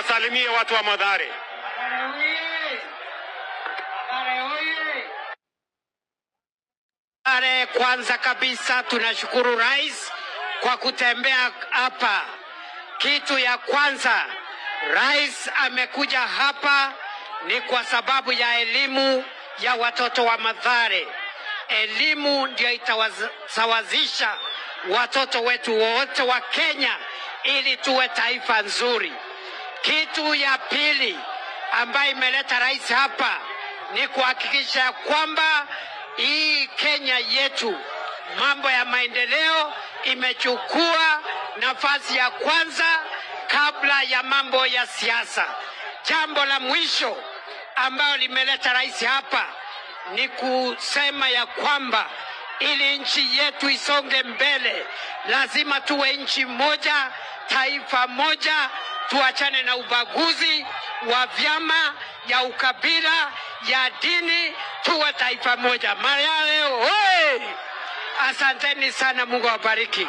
awasalimie watu wa Mathare. Kwanza kabisa tunashukuru Rais kwa kutembea hapa. Kitu ya kwanza, Rais amekuja hapa ni kwa sababu ya elimu ya watoto wa Mathare. Elimu ndio itasawazisha watoto wetu wote wa Kenya ili tuwe taifa nzuri. Kitu ya pili ambayo imeleta Rais hapa ni kuhakikisha kwamba hii Kenya yetu mambo ya maendeleo imechukua nafasi ya kwanza kabla ya mambo ya siasa. Jambo la mwisho ambalo limeleta Rais hapa ni kusema ya kwamba ili nchi yetu isonge mbele lazima tuwe nchi moja, taifa moja, tuachane na ubaguzi wa vyama, ya ukabila, ya dini, tuwe taifa moja. Mathare, asanteni sana, Mungu awabariki.